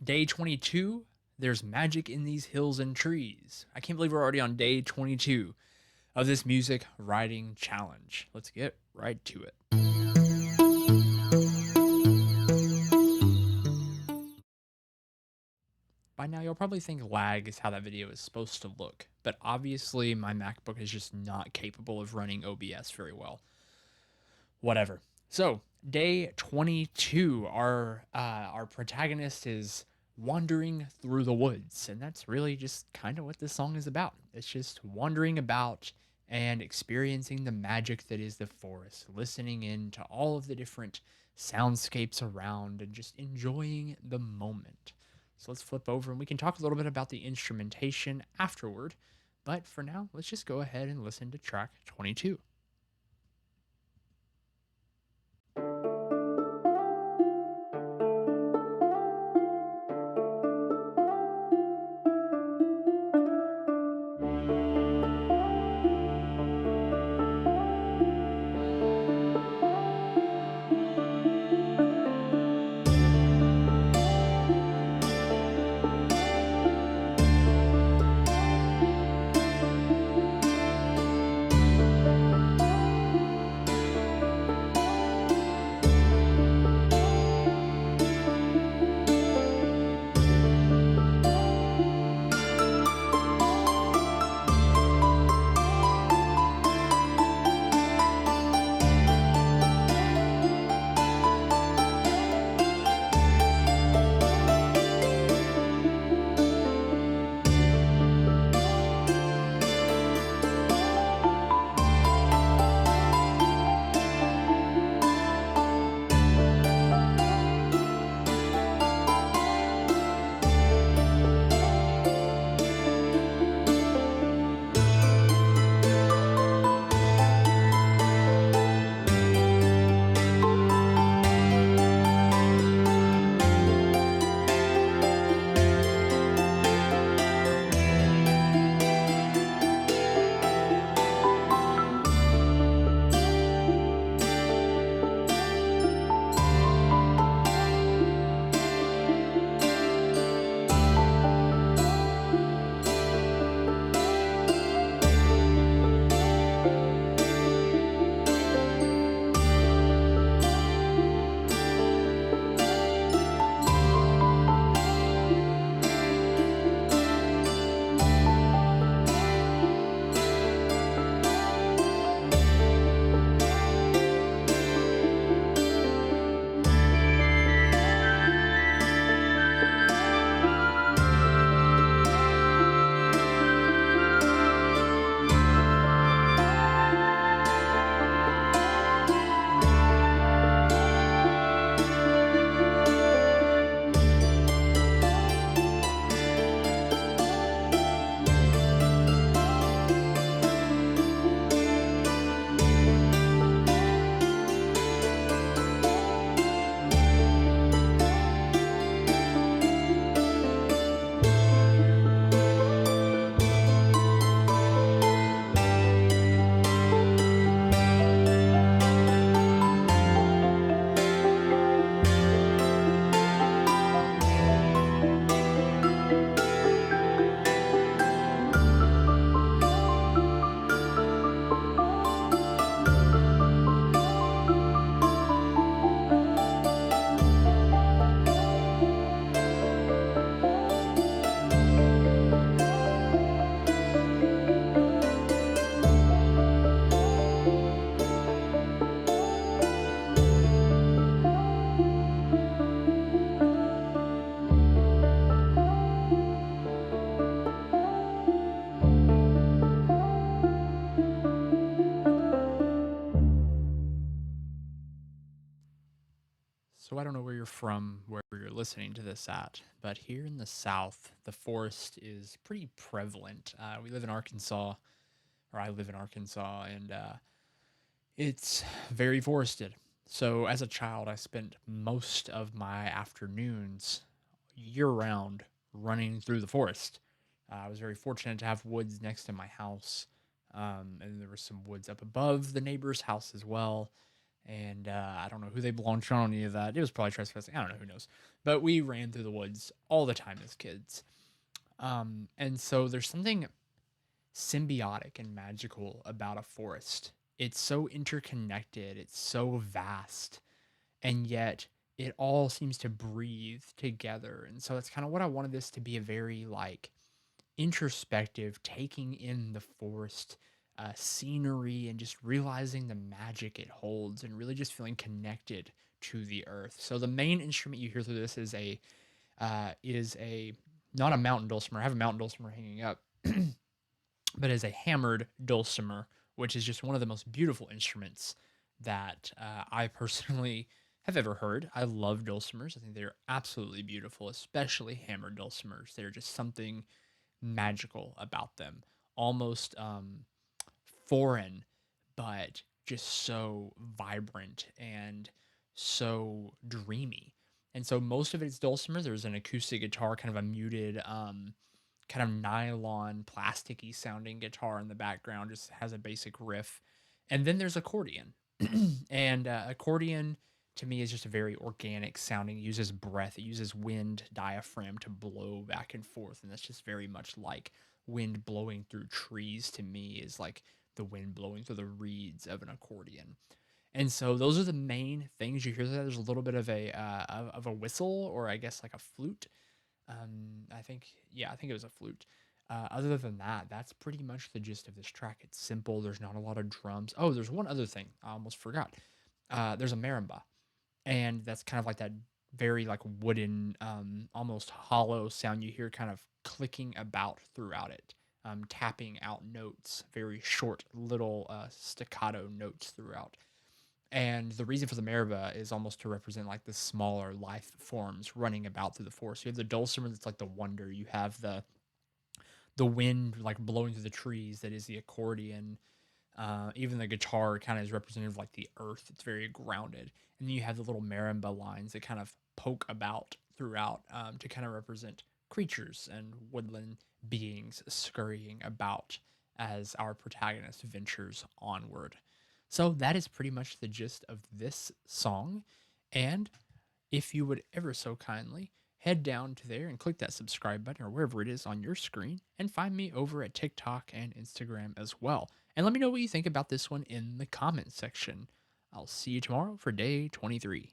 Day 22, there's magic in these hills and trees. I can't believe we're already on day 22 of this music writing challenge. Let's get right to it. By now, you'll probably think lag is how that video is supposed to look, but obviously, my MacBook is just not capable of running OBS very well. Whatever. So, day 22, our protagonist is wandering through the woods, and that's really just kind of what this song is about. It's just wandering about and experiencing the magic that is the forest, listening in to all of the different soundscapes around and just enjoying the moment. So let's flip over and we can talk a little bit about the instrumentation afterward. But for now, let's just go ahead and listen to track 22. So I don't know where you're from, where you're listening to this at, but here in the South, the forest is pretty prevalent. We live in Arkansas, or I live in Arkansas, and it's very forested. So as a child, I spent most of my afternoons year round running through the forest. I was very fortunate to have woods next to my house, and there was some woods up above the neighbor's house as well. and I don't know who they belonged to on any of that. It was probably trespassing. I don't know, who knows. But we ran through the woods all the time as kids. And so there's something symbiotic and magical about a forest. It's so interconnected, it's so vast, and yet it all seems to breathe together. And so that's kind of what I wanted this to be, a very like introspective, taking in the forest scenery and just realizing the magic it holds and really just feeling connected to the earth. So the main instrument you hear through this is a not a mountain dulcimer. I have a mountain dulcimer hanging up, but is a hammered dulcimer, which is just one of the most beautiful instruments that I personally have ever heard. I love dulcimers. I think they're absolutely beautiful, especially hammered dulcimers. They're just something magical about them, almost foreign, but just so vibrant and so dreamy. And so most of it's dulcimer. There's an acoustic guitar, kind of a muted, kind of nylon, plasticky sounding guitar in the background, just has a basic riff. And then there's accordion. And accordion to me is just a very organic sounding, it uses breath, it uses wind diaphragm to blow back and forth. And that's just very much like wind blowing through trees to me, is like the wind blowing through the reeds of an accordion. And so those are the main things you hear there. There's a little bit of a whistle, or I guess like a flute. I think, yeah, I think it was a flute. Other than that, that's pretty much the gist of this track. It's simple. There's not a lot of drums. Oh, there's one other thing I almost forgot. There's a marimba, and that's kind of like that very like wooden, almost hollow sound you hear, kind of clicking about throughout it, tapping out notes, very short little staccato notes throughout. And the reason for the marimba is almost to represent like the smaller life forms running about through the forest. You have the dulcimer, that's like the wonder. You have the wind like blowing through the trees, that is the accordion. Even the guitar kind of is representative of like the earth. It's very grounded. And then you have the little marimba lines that kind of poke about throughout, to kind of represent creatures and woodland beings scurrying about as our protagonist ventures onward. So that is pretty much the gist of this song. And if you would ever so kindly head down to there and click that subscribe button or wherever it is on your screen, and find me over at TikTok and Instagram as well. And let me know what you think about this one in the comments section. I'll see you tomorrow for day 23.